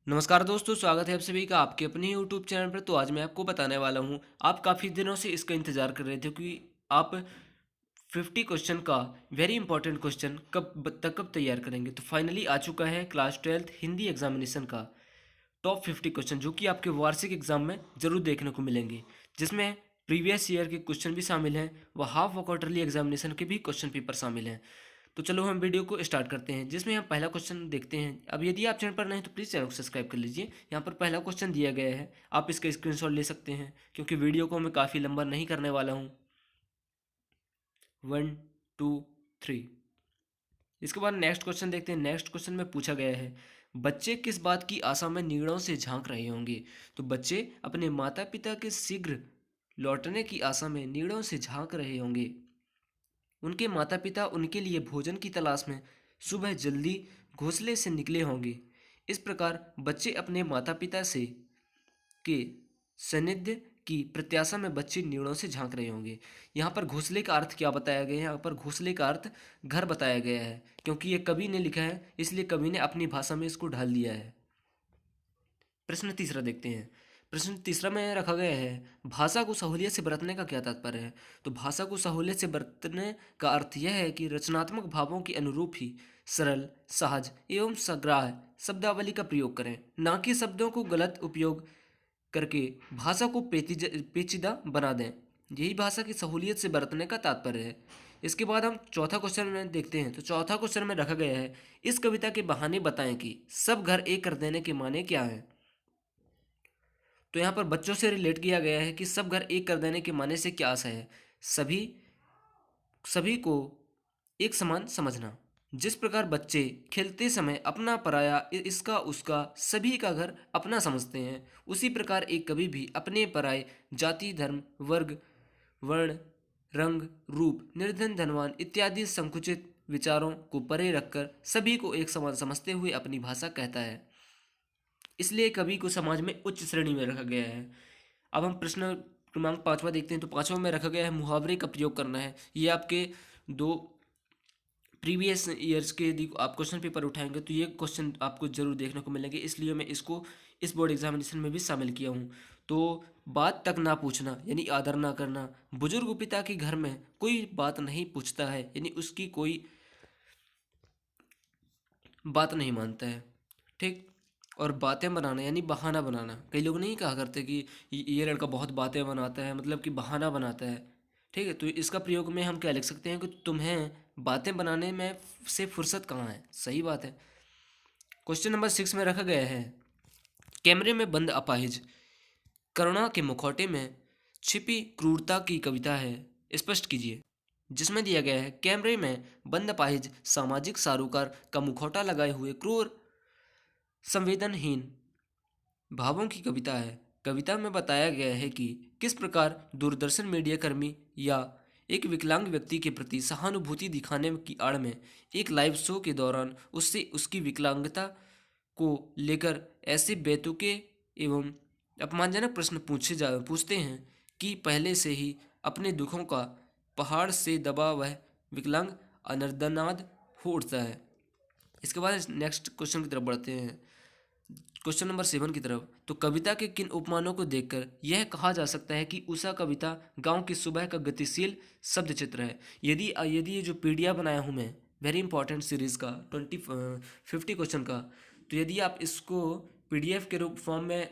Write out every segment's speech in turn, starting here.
नमस्कार दोस्तों, स्वागत है आप सभी का आपके अपने यूट्यूब चैनल पर। तो आज मैं आपको बताने वाला हूँ, आप काफ़ी दिनों से इसका इंतज़ार कर रहे थे कि आप 50 क्वेश्चन का वेरी इंपॉर्टेंट क्वेश्चन कब तैयार करेंगे। तो फाइनली आ चुका है क्लास 12th हिंदी एग्जामिनेशन का टॉप 50 क्वेश्चन, जो कि आपके वार्षिक एग्जाम में ज़रूर देखने को मिलेंगे, जिसमें प्रीवियस ईयर के क्वेश्चन भी शामिल हैं व हाफ व क्वार्टरली एग्जामिनेशन के भी क्वेश्चन पेपर शामिल हैं। तो चलो हम वीडियो को स्टार्ट करते हैं, जिसमें हम पहला क्वेश्चन देखते हैं। अब यदि आप चैनल पर नए हैं तो प्लीज़ चैनल को सब्सक्राइब कर लीजिए। यहाँ पर पहला क्वेश्चन दिया गया है, आप इसका स्क्रीनशॉट ले सकते हैं क्योंकि वीडियो को मैं काफ़ी लंबा नहीं करने वाला हूँ। 1 2 3। इसके बाद नेक्स्ट क्वेश्चन देखते हैं। नेक्स्ट क्वेश्चन में पूछा गया है, बच्चे किस बात की आशा में निगड़ों से झांक रहे होंगे। तो बच्चे अपने माता पिता के शीघ्र लौटने की आशा में निगड़ों से झांक रहे होंगे। उनके माता पिता उनके लिए भोजन की तलाश में सुबह जल्दी घोंसले से निकले होंगे। इस प्रकार बच्चे अपने माता पिता से के सानिध्य की प्रत्याशा में बच्चे निगड़ों से झांक रहे होंगे। यहाँ पर घोंसले का अर्थ क्या बताया गया है? यहाँ पर घोंसले का अर्थ घर बताया गया है, क्योंकि ये कवि ने लिखा है, इसलिए कवि ने अपनी भाषा में इसको ढाल दिया है। प्रश्न तीसरा देखते हैं। प्रश्न तीसरा में रखा गया है, भाषा को सहूलियत से बरतने का क्या तात्पर्य है। तो भाषा को सहूलियत से बरतने का अर्थ यह है कि रचनात्मक भावों के अनुरूप ही सरल, सहज एवं सग्राह्य शब्दावली का प्रयोग करें, ना कि शब्दों को गलत उपयोग करके भाषा को पेचीदा बना दें। यही भाषा की सहूलियत से बरतने का तात्पर्य है। इसके बाद हम चौथा क्वेश्चन में देखते हैं। तो चौथा क्वेश्चन में रखा गया है, इस कविता के बहाने बताएं कि सब घर एक कर देने के माने क्या है। तो यहाँ पर बच्चों से रिलेट किया गया है कि सब घर एक कर देने के माने से क्या आशा है। सभी सभी को एक समान समझना। जिस प्रकार बच्चे खेलते समय अपना पराया इसका उसका सभी का घर अपना समझते हैं, उसी प्रकार एक कवि भी अपने पराये जाति धर्म वर्ग वर्ण रंग रूप निर्धन धनवान इत्यादि संकुचित विचारों को परे रखकर सभी को एक समान समझते हुए अपनी भाषा कहता है। इसलिए कवि को समाज में उच्च श्रेणी में रखा गया है। अब हम प्रश्न क्रमांक पाँचवा देखते हैं। तो पाँचवा में रखा गया है, मुहावरे का प्रयोग करना है। ये आपके दो प्रीवियस ईयर्स के यदि आप क्वेश्चन पेपर उठाएंगे तो ये क्वेश्चन आपको जरूर देखने को मिलेंगे, इसलिए मैं इसको इस बोर्ड एग्जामिनेशन में भी शामिल किया हूँ। तो बात तक ना पूछना यानी आदर ना करना। बुजुर्ग पिता के घर में कोई बात नहीं पूछता है यानी उसकी कोई बात नहीं मानता है। ठीक। और बातें बनाना यानी बहाना बनाना। कई लोग नहीं कहा करते कि ये लड़का बहुत बातें बनाता है, मतलब कि बहाना बनाता है। ठीक है, तो इसका प्रयोग में हम क्या लिख सकते हैं कि तुम्हें बातें बनाने में से फुर्सत कहाँ है। सही बात है। क्वेश्चन नंबर 6 में रखा गया है, कैमरे में बंद अपाहिज करुणा के मुखौटे में छिपी क्रूरता की कविता है, स्पष्ट कीजिए। जिसमें दिया गया है, कैमरे में बंद अपाहिज सामाजिक सारूकार का मुखौटा लगाए हुए क्रूर संवेदनहीन भावों की कविता है। कविता में बताया गया है कि किस प्रकार दूरदर्शन मीडिया कर्मी या एक विकलांग व्यक्ति के प्रति सहानुभूति दिखाने की आड़ में एक लाइव शो के दौरान उससे उसकी विकलांगता को लेकर ऐसे बेतुके एवं अपमानजनक प्रश्न पूछते हैं कि पहले से ही अपने दुखों का पहाड़ से दबा वह विकलांग अनर्दनाद हो उठता है। इसके बाद नेक्स्ट क्वेश्चन की तरफ बढ़ते हैं, क्वेश्चन नंबर 7 की तरफ। तो कविता के किन उपमानों को देखकर यह कहा जा सकता है कि उषा कविता गांव की सुबह का गतिशील शब्द चित्र है। यदि यदि ये जो पीडीएफ बनाया हूँ मैं वेरी इंपॉर्टेंट सीरीज़ का 50 क्वेश्चन का, तो यदि आप इसको पीडीएफ के रूप फॉर्म में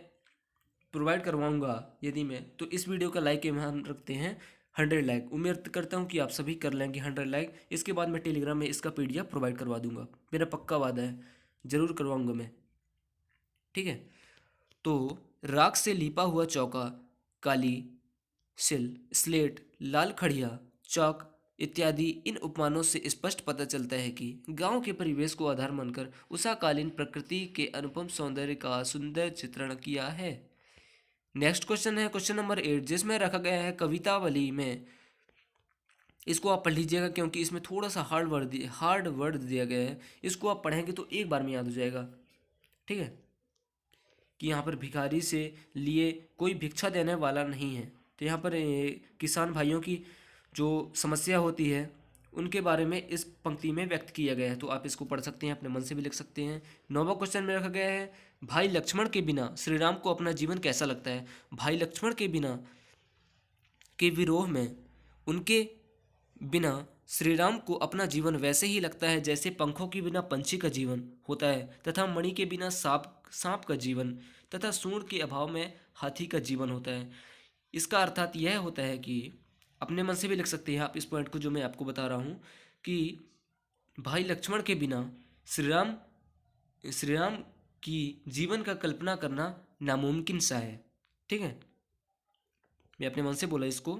प्रोवाइड करवाऊंगा यदि मैं, तो इस वीडियो का लाइक मान रखते हैं 100 लाइक। उम्मीद करता हूँ कि आप सभी कर लेंगे 100 लाइक। इसके बाद मैं टेलीग्राम में इसका पीडीएफ प्रोवाइड करवा दूंगा, मेरा पक्का वादा है, ज़रूर करवाऊंगा मैं। ठीक है। तो राख से लिपा हुआ चौका, काली सिल स्लेट लाल खड़िया चौक इत्यादि इन उपमानों से स्पष्ट पता चलता है कि गांव के परिवेश को आधार मानकर उषाकालीन प्रकृति के अनुपम सौंदर्य का सुंदर चित्रण किया है। नेक्स्ट क्वेश्चन है क्वेश्चन नंबर 8, जिसमें रखा गया है कवितावली में। इसको आप पढ़ लीजिएगा क्योंकि इसमें थोड़ा सा हार्ड वर्ड दिया गया है। इसको आप पढ़ेंगे तो एक बार में याद हो जाएगा। ठीक है, कि यहाँ पर भिखारी से लिए कोई भिक्षा देने वाला नहीं है। तो यहाँ पर किसान भाइयों की जो समस्या होती है उनके बारे में इस पंक्ति में व्यक्त किया गया है। तो आप इसको पढ़ सकते हैं, अपने मन से भी लिख सकते हैं। 9वां क्वेश्चन में रखा गया है, भाई लक्ष्मण के बिना श्री राम को अपना जीवन कैसा लगता है। भाई लक्ष्मण के बिना के विरोह में उनके बिना श्री राम को अपना जीवन वैसे ही लगता है जैसे पंखों के बिना पंछी का जीवन होता है, तथा मणि के बिना सांप का जीवन, तथा सूंड के अभाव में हाथी का जीवन होता है। इसका अर्थात यह होता है कि अपने मन से भी लिख सकते हैं आप इस पॉइंट को जो मैं आपको बता रहा हूँ, कि भाई लक्ष्मण के बिना श्री राम श्री राम की जीवन का कल्पना करना नामुमकिन सा है। ठीक है, मैं अपने मन से बोला इसको।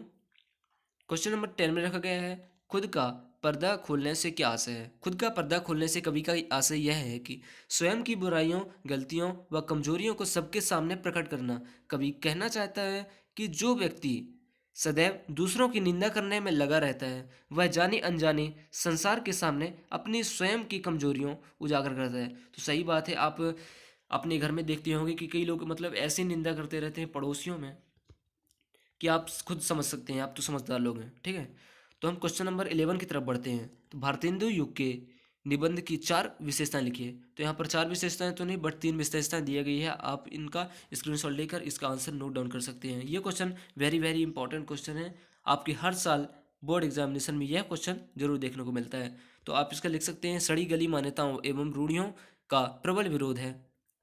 क्वेश्चन नंबर 10 में रखा गया है, खुद का पर्दा खोलने से क्या आशय है। खुद का पर्दा खोलने से कवि का आशय यह है कि स्वयं की बुराइयों, गलतियों व कमजोरियों को सबके सामने प्रकट करना। कवि कहना चाहता है कि जो व्यक्ति सदैव दूसरों की निंदा करने में लगा रहता है, वह जानी अनजानी संसार के सामने अपनी स्वयं की कमजोरियों उजागर करता है। तो सही बात है, आप अपने घर में देखते होंगे कि कई लोग मतलब ऐसी निंदा करते रहते हैं पड़ोसियों में कि आप खुद समझ सकते हैं, आप तो समझदार लोग हैं। ठीक है, तो हम क्वेश्चन नंबर 11 की तरफ बढ़ते हैं। तो भारतेंदु युग के निबंध की 4 विशेषताएं लिखिए। तो यहाँ पर 4 विशेषताएं तो नहीं बट 3 विशेषताएं दी गई है। आप इनका स्क्रीनशॉट लेकर इसका आंसर नोट डाउन कर सकते हैं। ये question very very important question है, आपके हर साल बोर्ड एग्जामिनेशन में यह क्वेश्चन जरूर देखने को मिलता है। तो आप इसका लिख सकते हैं, सड़ी गली मान्यताओं एवं रूढ़ियों का प्रबल विरोध है।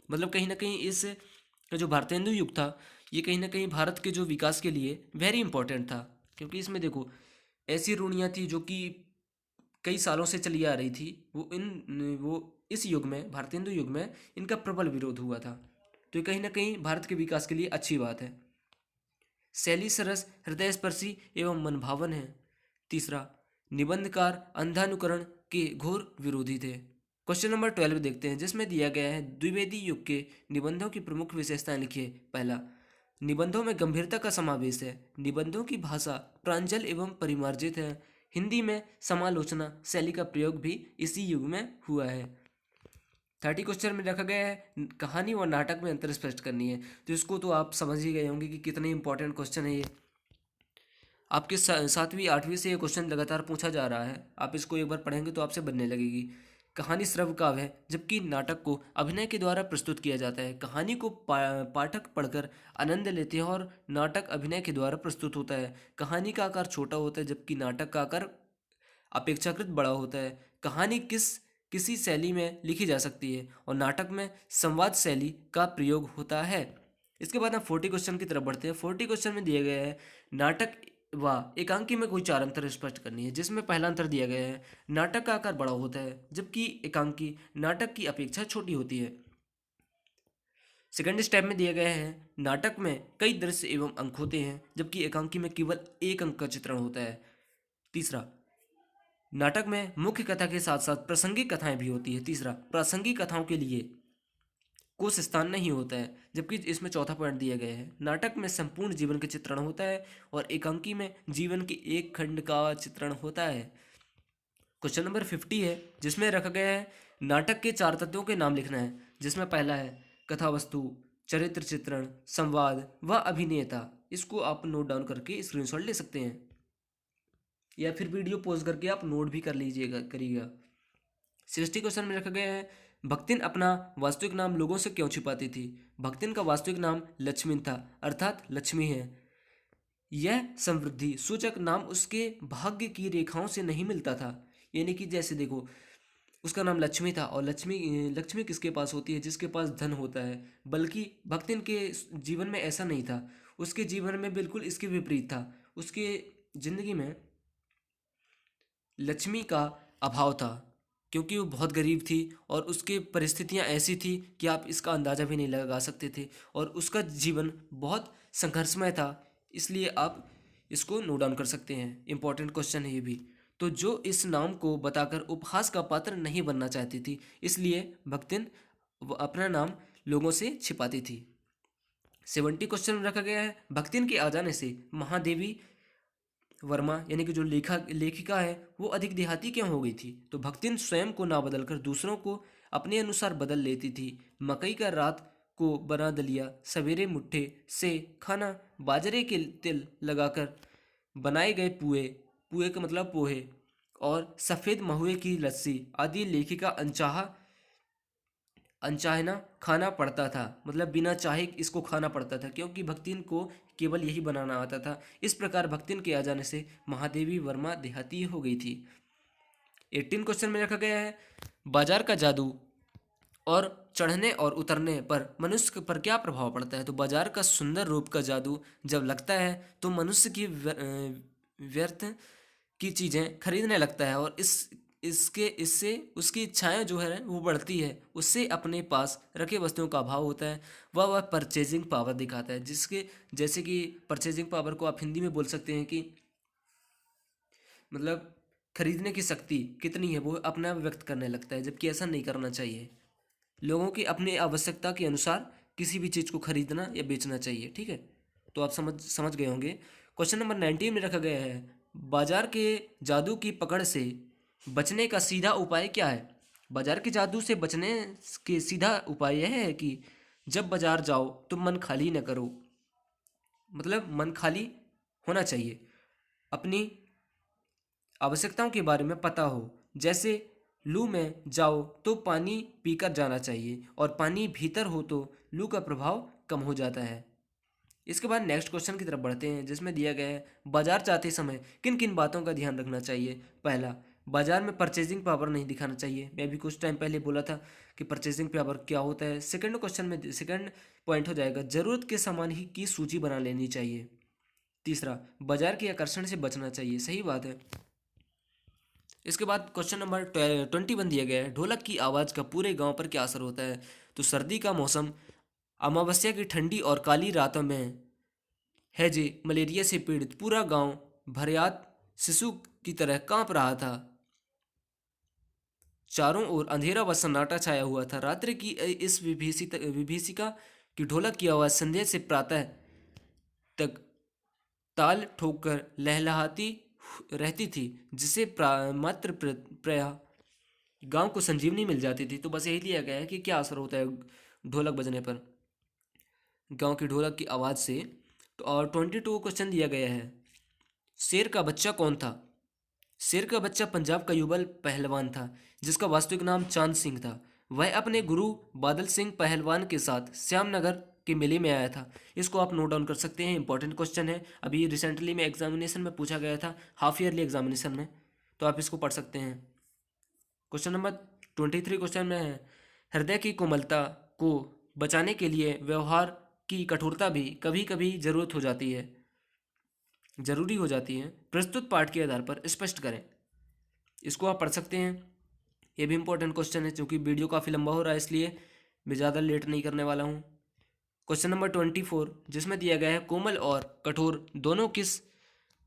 मतलब कहीं ना कहीं इस जो भारतेंदु युग था, ये कहीं ना कहीं भारत के जो विकास के लिए वेरी इंपॉर्टेंट था, क्योंकि इसमें देखो ऐसी रूढ़ियाँ थी जो कि कई सालों से चली आ रही थी, वो इस युग में, भारतेंदु युग में इनका प्रबल विरोध हुआ था। तो ये कहीं ना कहीं भारत के विकास के लिए अच्छी बात है। शैली सरस, हृदय स्पर्शी एवं मनभावन है। तीसरा, निबंधकार अंधानुकरण के घोर विरोधी थे। क्वेश्चन नंबर 12 देखते हैं, जिसमें दिया गया है, द्विवेदी युग के निबंधों की प्रमुख विशेषताएं लिखिए। पहला, निबंधों में गंभीरता का समावेश है। निबंधों की भाषा प्रांजल एवं परिमार्जित है। हिंदी में समालोचना शैली का प्रयोग भी इसी युग में हुआ है। 30 क्वेश्चन में रखा गया है, कहानी और नाटक में अंतर स्पष्ट करनी है। तो इसको तो आप समझ ही गए होंगे कि कितने इंपॉर्टेंट क्वेश्चन है ये। आपके 7वीं 8वीं से ये क्वेश्चन लगातार पूछा जा रहा है, आप इसको एक बार पढ़ेंगे तो आपसे बनने लगेगी। कहानी श्रव्य काव्य है, जबकि नाटक को अभिनय के द्वारा प्रस्तुत किया जाता है। कहानी को पाठक पढ़कर आनंद लेते हैं और नाटक अभिनय के द्वारा प्रस्तुत होता है। कहानी का आकार छोटा होता है, जबकि नाटक का आकार अपेक्षाकृत बड़ा होता है। कहानी किसी शैली में लिखी जा सकती है और नाटक में संवाद शैली का प्रयोग होता है। इसके बाद हम 40 क्वेश्चन की तरफ बढ़ते हैं। 40 क्वेश्चन में दिया गया है, नाटक व एकांकी में कोई 4 अंतर स्पष्ट करनी है। जिसमें पहला अंतर दिया गया है, नाटक का आकार बड़ा होता है, जबकि एकांकी नाटक की अपेक्षा छोटी होती है। सेकंड स्टेप में दिया गया है, नाटक में कई दृश्य एवं अंक होते हैं, जबकि एकांकी में केवल एक अंक का चित्रण होता है। तीसरा, नाटक में मुख्य कथा के साथ साथ प्रासंगिक कथाएं भी होती है। तीसरा, प्रासंगिक कथाओं के लिए कुछ स्थान नहीं होता है, जबकि इसमें चौथा पॉइंट दिया गया है, नाटक में संपूर्ण जीवन का चित्रण होता है और एकांकी में जीवन के एक खंड का चित्रण होता है। क्वेश्चन नंबर 50 है, जिसमें रखा गया है, नाटक के 4 तत्वों के नाम लिखना है। जिसमें पहला है कथा वस्तु, चरित्र चित्रण, संवाद व अभिनेता। इसको आप नोट डाउन करके स्क्रीनशॉट ले सकते हैं या फिर वीडियो पॉज करके आप नोट भी कर लीजिएगा करिएगा। 60 क्वेश्चन में रखा गया है, भक्तिन अपना वास्तविक नाम लोगों से क्यों छिपाती थी। भक्तिन का वास्तविक नाम लक्ष्मीन था, अर्थात लक्ष्मी है। यह समृद्धि सूचक नाम उसके भाग्य की रेखाओं से नहीं मिलता था। यानी कि जैसे देखो, उसका नाम लक्ष्मी था और लक्ष्मी लक्ष्मी किसके पास होती है, जिसके पास धन होता है। बल्कि भक्तिन के जीवन में ऐसा नहीं था, उसके जीवन में बिल्कुल इसके विपरीत था। उसके जिंदगी में लक्ष्मी का अभाव था, क्योंकि वो बहुत गरीब थी और उसकी परिस्थितियां ऐसी थी कि आप इसका अंदाज़ा भी नहीं लगा सकते थे और उसका जीवन बहुत संघर्षमय था। इसलिए आप इसको नोट डाउन कर सकते हैं, इंपॉर्टेंट क्वेश्चन है ये भी। तो जो इस नाम को बताकर उपहास का पात्र नहीं बनना चाहती थी, इसलिए भक्तिन अपना नाम लोगों से छिपाती थी। 70 क्वेश्चन रखा गया है, भक्तिन के आ जाने से महादेवी वर्मा यानी कि जो लेखिका है वो अधिक देहाती क्यों हो गई थी। तो भक्तिन स्वयं को ना बदलकर दूसरों को अपने अनुसार बदल लेती थी। मकई का रात को बना दलिया, सवेरे मुट्ठे से खाना, बाजरे के तिल लगाकर बनाए गए पुए, पुए का मतलब पोहे, और सफ़ेद महुए की लस्सी आदि लेखिका अनचाहे ना खाना पड़ता था, मतलब बिना चाहे इसको खाना पड़ता था, क्योंकि भक्तिन को केवल यही बनाना आता था। इस प्रकार भक्तिन के आ जाने से महादेवी वर्मा देहाती हो गई थी। 18 क्वेश्चन में रखा गया है, बाजार का जादू और चढ़ने और उतरने पर मनुष्य पर क्या प्रभाव पड़ता है। तो बाजार का सुंदर रूप का जादू जब लगता है तो मनुष्य की व्यर्थ की चीज़ें खरीदने लगता है, और इससे उसकी इच्छाएं जो है वो बढ़ती है, उससे अपने पास रखे वस्तुओं का अभाव होता है। वह परचेजिंग पावर दिखाता है, जिसके जैसे कि परचेजिंग पावर को आप हिंदी में बोल सकते हैं कि मतलब खरीदने की शक्ति कितनी है वो अपने आप व्यक्त करने लगता है, जबकि ऐसा नहीं करना चाहिए। लोगों की अपनी आवश्यकता के अनुसार किसी भी चीज़ को खरीदना या बेचना चाहिए। ठीक है, तो आप समझ समझ गए होंगे। क्वेश्चन नंबर 19 में रखा गया है, बाजार के जादू की पकड़ से बचने का सीधा उपाय क्या है। बाजार के जादू से बचने के सीधा उपाय यह है कि जब बाजार जाओ तो मन खाली न करो, मतलब मन खाली होना चाहिए। अपनी आवश्यकताओं के बारे में पता हो, जैसे लू में जाओ तो पानी पीकर जाना चाहिए, और पानी भीतर हो तो लू का प्रभाव कम हो जाता है। इसके बाद नेक्स्ट क्वेश्चन की तरफ बढ़ते हैं, जिसमें दिया गया है, बाजार जाते समय किन किन बातों का ध्यान रखना चाहिए। पहला, बाजार में परचेजिंग पावर नहीं दिखाना चाहिए। मैं भी कुछ टाइम पहले बोला था कि परचेजिंग पावर क्या होता है। सेकंड क्वेश्चन में सेकंड पॉइंट हो जाएगा, जरूरत के सामान ही की सूची बना लेनी चाहिए। तीसरा, बाजार के आकर्षण से बचना चाहिए। सही बात है। इसके बाद क्वेश्चन नंबर 21 दिया गया है, ढोलक की आवाज़ का पूरे गांव पर क्या असर होता है। तो सर्दी का मौसम, अमावस्या की ठंडी और काली रातों में हैजे मलेरिया से पीड़ित पूरा गांव भरयात शिशु की तरह कांप रहा था। चारों ओर अंधेरा व सन्नाटा छाया हुआ था। रात्रि की इस विभीषिका की ढोलक की आवाज़ संध्या से प्रातः तक ताल ठोककर लहलहाती रहती थी, जिसे मात्र प्रया गांव को संजीवनी मिल जाती थी। तो बस यही लिया गया है कि क्या असर होता है ढोलक बजने पर गांव की ढोलक की आवाज़ से। तो और 22 क्वेश्चन दिया गया है, शेर का बच्चा कौन था। शेर का बच्चा पंजाब का युगल पहलवान था, जिसका वास्तविक नाम चांद सिंह था। वह अपने गुरु बादल सिंह पहलवान के साथ श्यामनगर के मेले में आया था। इसको आप नोट डाउन कर सकते हैं, इंपॉर्टेंट क्वेश्चन है। अभी रिसेंटली में एग्जामिनेशन में पूछा गया था, हाफ ईयरली एग्जामिनेशन में, तो आप इसको पढ़ सकते हैं। क्वेश्चन नंबर 23 क्वेश्चन में है, हृदय की कोमलता को बचाने के लिए व्यवहार की कठोरता भी कभी कभी जरूरी हो जाती है। प्रस्तुत पाठ के आधार पर स्पष्ट करें। इसको आप पढ़ सकते हैं। ये भी इंपॉर्टेंट क्वेश्चन है, क्योंकि वीडियो काफ़ी लंबा हो रहा है, इसलिए मैं ज़्यादा लेट नहीं करने वाला हूँ। क्वेश्चन नंबर 24, जिसमें दिया गया है, कोमल और कठोर दोनों किस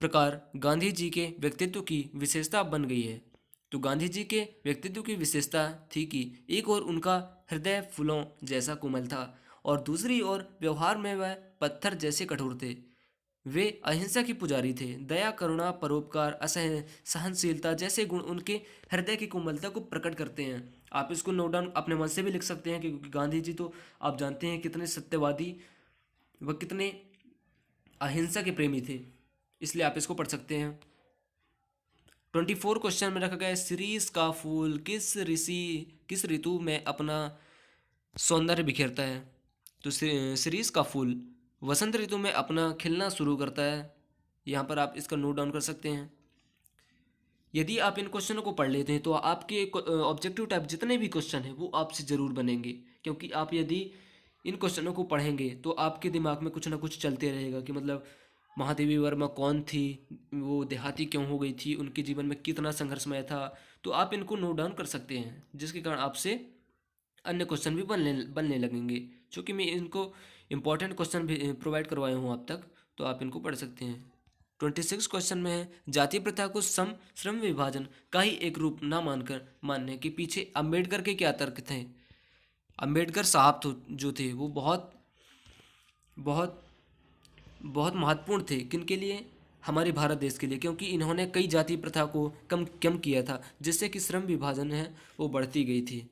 प्रकार गांधी जी के व्यक्तित्व की विशेषता बन गई है। तो गांधी जी के व्यक्तित्व की विशेषता थी कि एक ओर उनका हृदय फूलों जैसा कोमल था, और दूसरी ओर व्यवहार में वह पत्थर जैसे कठोर थे। वे अहिंसा के पुजारी थे। दया, करुणा, परोपकार, असह सहनशीलता जैसे गुण उनके हृदय की कोमलता को प्रकट करते हैं। आप इसको नोट डाउन अपने मन से भी लिख सकते हैं, क्योंकि गांधी जी तो आप जानते हैं कितने सत्यवादी व कितने अहिंसा के प्रेमी थे, इसलिए आप इसको पढ़ सकते हैं। 24 क्वेश्चन में रखा गया है, शिरीष का फूल किस ऋतु में अपना सौंदर्य बिखेरता है। तो शिरीष का फूल वसंत ऋतु में अपना खिलना शुरू करता है। यहाँ पर आप इसका नोट डाउन कर सकते हैं। यदि आप इन क्वेश्चनों को पढ़ लेते हैं तो आपके ऑब्जेक्टिव टाइप जितने भी क्वेश्चन हैं वो आपसे ज़रूर बनेंगे, क्योंकि आप यदि इन क्वेश्चनों को पढ़ेंगे तो आपके दिमाग में कुछ ना कुछ चलते रहेगा कि मतलब महादेवी वर्मा कौन थी, वो देहाती क्यों हो गई थी, उनके जीवन में कितना संघर्षमय था। तो आप इनको नोट डाउन कर सकते हैं, जिसके कारण आपसे अन्य क्वेश्चन भी बनने लगेंगे। चूँकि मैं इनको इम्पॉर्टेंट क्वेश्चन भी प्रोवाइड करवाया हूँ आप तक, तो आप इनको पढ़ सकते हैं। 26 क्वेश्चन में है, जातीय प्रथा को श्रम विभाजन का ही एक रूप ना मानने के पीछे अंबेडकर के क्या तर्क थे। अंबेडकर साहब तो जो थे वो बहुत बहुत बहुत महत्वपूर्ण थे, किनके लिए, हमारे भारत देश के लिए, क्योंकि इन्होंने कई जाति प्रथा को कम कम किया था, जिससे कि श्रम विभाजन है वो बढ़ती गई थी।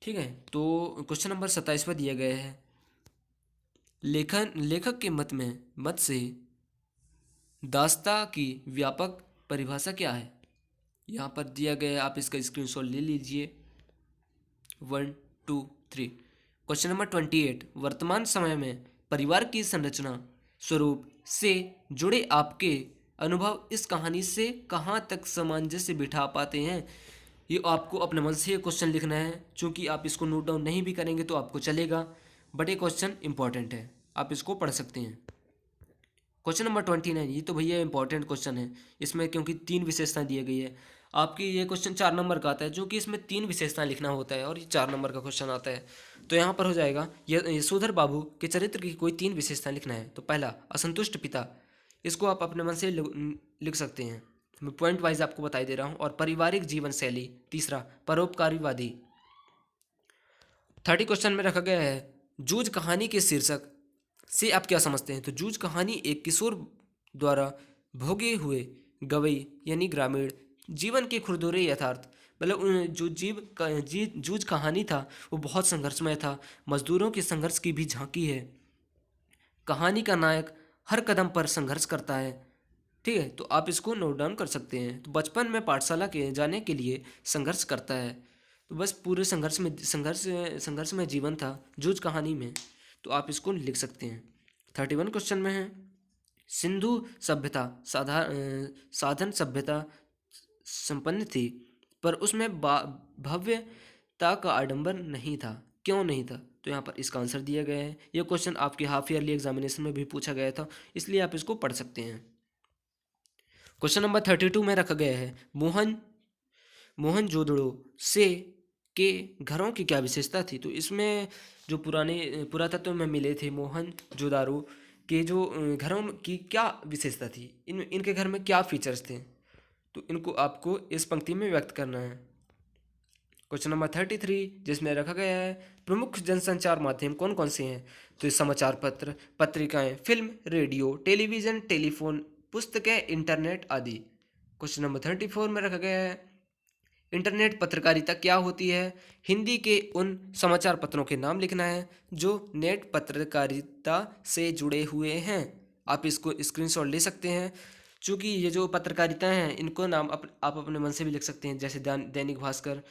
ठीक है, तो क्वेश्चन नंबर 27 पर दिया गया है, लेखक के मत से दास्ता की व्यापक परिभाषा क्या है। यहाँ पर दिया गया है, आप इसका स्क्रीनशॉट ले लीजिए। 1 2 3। क्वेश्चन नंबर 28, वर्तमान समय में परिवार की संरचना स्वरूप से जुड़े आपके अनुभव इस कहानी से कहाँ तक सामंजस्य बिठा पाते हैं। ये आपको अपने मन से ये क्वेश्चन लिखना है, क्योंकि आप इसको नोट डाउन नहीं भी करेंगे तो आपको चलेगा, बट ये क्वेश्चन इंपॉर्टेंट है, आप इसको पढ़ सकते हैं। क्वेश्चन नंबर 29, ये तो भैया इंपॉर्टेंट क्वेश्चन है, इसमें क्योंकि 3 विशेषताएं दी गई है। आपकी ये क्वेश्चन 4 नंबर का आता है, जो कि इसमें 3 विशेषताएं लिखना होता है और ये 4 नंबर का क्वेश्चन आता है। तो यहाँ पर हो जाएगा, यशोधर बाबू के चरित्र की कोई 3 विशेषताएं लिखना है। तो पहला, असंतुष्ट पिता, इसको आप अपने मन से लिख सकते हैं, मैं पॉइंट वाइज आपको बताई दे रहा हूँ। और पारिवारिक जीवन शैली। तीसरा, परोपकारीवादी। 30 क्वेश्चन में रखा गया है, जूझ कहानी के शीर्षक से आप क्या समझते हैं। तो जूझ कहानी एक किशोर द्वारा भोगे हुए गवई यानी ग्रामीण जीवन के खुरदुरे यथार्थ, मतलब जो जूझ कहानी था वो बहुत संघर्षमय था, मजदूरों के संघर्ष की भी झांकी है। कहानी का नायक हर कदम पर संघर्ष करता है। ठीक है, तो आप इसको नोट डाउन कर सकते हैं। तो बचपन में पाठशाला के जाने के लिए संघर्ष करता है। तो बस पूरे संघर्ष में जीवन था जूझ कहानी में, तो आप इसको लिख सकते हैं। 31 क्वेश्चन में है, सिंधु सभ्यता साधन सभ्यता संपन्न थी, पर उसमें भव्यता का आडंबर नहीं था, क्यों नहीं था। तो यहाँ पर इसका आंसर दिया गया है। यह क्वेश्चन आपके हाफ ईयरली एग्जामिनेशन में भी पूछा गया था, इसलिए आप इसको पढ़ सकते हैं। क्वेश्चन नंबर 32 में रखा गया है, मोहनजोदड़ो से के घरों की क्या विशेषता थी। तो इसमें जो पुरातत्व में मिले थे मोहनजोदारो के जो घरों की क्या विशेषता थी, इनके घर में क्या फीचर्स थे, तो इनको आपको इस पंक्ति में व्यक्त करना है। क्वेश्चन नंबर 33 जिसमें रखा गया है, प्रमुख जनसंचार माध्यम कौन कौन से हैं। तो ये समाचार पत्र, पत्रिकाएं, फिल्म, रेडियो, टेलीविज़न, टेलीफोन, पुस्तकें, इंटरनेट आदि। क्वेश्चन नंबर 34 में रखा गया है, इंटरनेट पत्रकारिता क्या होती है। हिंदी के उन समाचार पत्रों के नाम लिखना है जो नेट पत्रकारिता से जुड़े हुए हैं। आप इसको स्क्रीनशॉट ले सकते हैं, चूँकि ये जो पत्रकारिता हैं इनको नाम आप अपने मन से भी लिख सकते हैं, जैसे दैनिक भास्कर,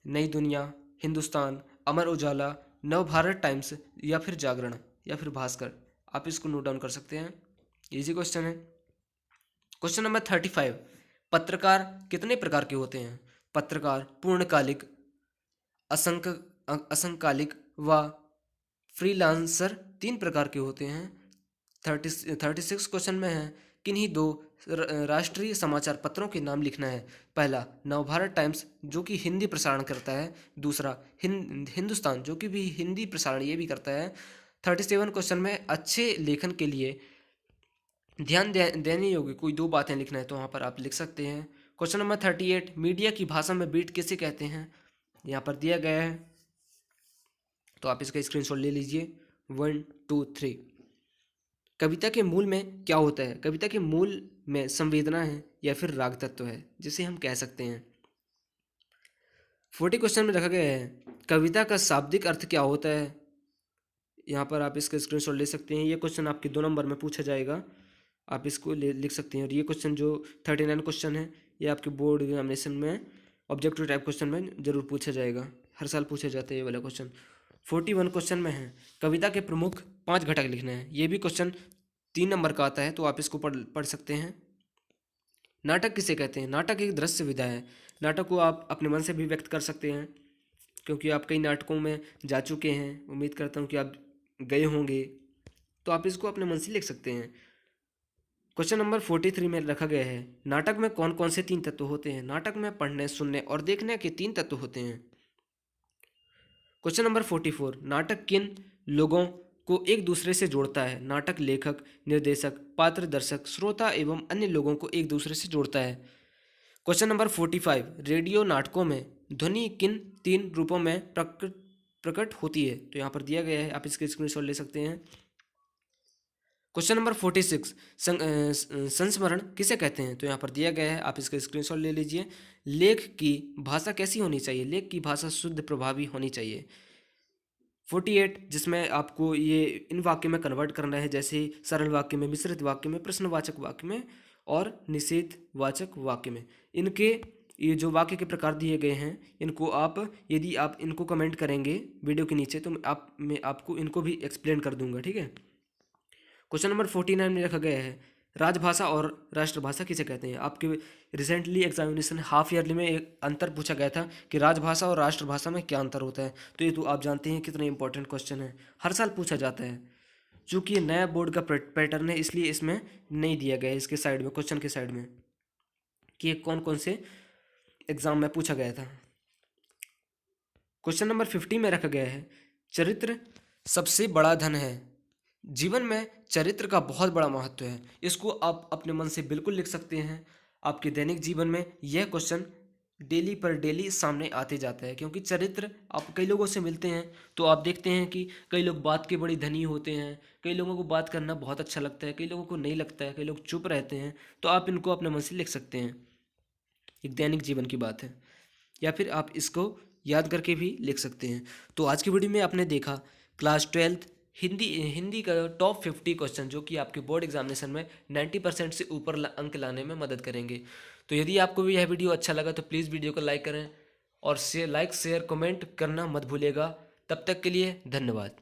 नई दुनिया, हिंदुस्तान, अमर उजाला, नव भारत टाइम्स, या फिर जागरण, या फिर भास्कर। आप इसको नोट डाउन कर सकते हैं, इजी क्वेश्चन है। क्वेश्चन नंबर 35, पत्रकार कितने प्रकार के होते हैं। पत्रकार पूर्णकालिक, असंकालिक व फ्रीलांसर 3 प्रकार के होते हैं। 36 क्वेश्चन में है, किन्हीं 2 राष्ट्रीय समाचार पत्रों के नाम लिखना है। पहला, नवभारत टाइम्स जो कि हिंदी प्रसारण करता है। दूसरा, हिंदुस्तान जो कि भी हिंदी प्रसारण ये भी करता है। 37 क्वेश्चन में अच्छे लेखन के लिए ध्यान देने योग्य कोई 2 बातें लिखना है, तो वहाँ पर आप लिख सकते हैं। क्वेश्चन नंबर 38, मीडिया की भाषा में बीट किसे कहते हैं, यहाँ पर दिया गया है, तो आप इसका स्क्रीनशॉट ले लीजिए। 1 2 3। कविता के मूल में क्या होता है। कविता के मूल में संवेदना है या फिर राग तत्व है, जिसे हम कह सकते हैं। 40 क्वेश्चन में रखा गया है, कविता का शाब्दिक अर्थ क्या होता है। यहाँ पर आप इसका स्क्रीनशॉट ले सकते हैं। ये क्वेश्चन आपके 2 नंबर में पूछा जाएगा, आप इसको लिख सकते हैं। और ये क्वेश्चन जो 39 क्वेश्चन है, ये आपके बोर्ड एग्जामिनेशन में ऑब्जेक्टिव टाइप क्वेश्चन में जरूर पूछा जाएगा, हर साल पूछे जाते हैं ये वाला क्वेश्चन। 41 क्वेश्चन में है, कविता के प्रमुख 5 घटक लिखना है। ये भी क्वेश्चन 3 नंबर का आता है, तो आप इसको पढ़ सकते हैं। नाटक किसे कहते हैं। नाटक एक दृश्य विधा है। नाटक को आप अपने मन से भी व्यक्त कर सकते हैं, क्योंकि आप कई नाटकों में जा चुके हैं, उम्मीद करता हूँ कि आप गए होंगे, तो आप इसको अपने मन से लिख सकते हैं। क्वेश्चन नंबर 43 में रखा गया है, नाटक में कौन कौन से 3 तत्व होते हैं। नाटक में पढ़ने, सुनने और देखने के 3 तत्व होते हैं। क्वेश्चन नंबर 44, नाटक किन लोगों को एक दूसरे से जोड़ता है। नाटक लेखक, निर्देशक, पात्र, दर्शक, श्रोता एवं अन्य लोगों को एक दूसरे से जोड़ता है। क्वेश्चन नंबर 45, रेडियो नाटकों में ध्वनि किन 3 रूपों में प्रकट होती है। तो यहाँ पर दिया गया है, आप इसके स्क्रीनशॉट ले सकते हैं। क्वेश्चन नंबर 46, संस्मरण किसे कहते हैं। तो यहाँ पर दिया गया है, आप इसका स्क्रीनशॉट ले लीजिए। लेख की भाषा कैसी होनी चाहिए। लेख की भाषा शुद्ध, प्रभावी होनी चाहिए। 48, जिसमें आपको ये इन वाक्य में कन्वर्ट करना है, जैसे सरल वाक्य में, मिश्रित वाक्य में, प्रश्नवाचक वाक्य में और निषेधवाचक वाक्य में। इनके ये जो वाक्य के प्रकार दिए गए हैं इनको आप, यदि आप इनको कमेंट करेंगे वीडियो के नीचे तो मैं आपको इनको भी एक्सप्लेन कर दूंगा, ठीक है। क्वेश्चन नंबर 49 में रखा गया है, राजभाषा और राष्ट्रभाषा किसे कहते हैं। आपके रिसेंटली एग्जामिनेशन हाफ ईयरली में एक अंतर पूछा गया था कि राजभाषा और राष्ट्रभाषा में क्या अंतर होता है। तो ये तो आप जानते हैं कितना इंपॉर्टेंट क्वेश्चन है, हर साल पूछा जाता है। चूँकि ये नया बोर्ड का पैटर्न है इसलिए इसमें नहीं दिया गया है इसके साइड में, क्वेश्चन के साइड में, कि ये कौन कौन से एग्जाम में पूछा गया था। क्वेश्चन नंबर 50 में रखा गया है, चरित्र सबसे बड़ा धन है। जीवन में चरित्र का बहुत बड़ा महत्व है। इसको आप अपने मन से बिल्कुल लिख सकते हैं। आपके दैनिक जीवन में यह क्वेश्चन डेली पर डेली सामने आते जाता है, क्योंकि चरित्र, आप कई लोगों से मिलते हैं तो आप देखते हैं कि कई लोग बात के बड़ी धनी होते हैं, कई लोगों को बात करना बहुत अच्छा लगता है, कई लोगों को नहीं लगता है, कई लोग चुप रहते हैं। तो आप इनको अपने मन से लिख सकते हैं, एक दैनिक जीवन की बात है, या फिर आप इसको याद करके भी लिख सकते हैं। तो आज की वीडियो में आपने देखा क्लास 12th हिंदी का टॉप 50 क्वेश्चन जो कि आपके बोर्ड एग्जामिनेशन में 90% से ऊपर अंक लाने में मदद करेंगे। तो यदि आपको भी यह वीडियो अच्छा लगा तो प्लीज़ वीडियो को लाइक करें और लाइक शेयर कमेंट करना मत भूलिएगा। तब तक के लिए धन्यवाद।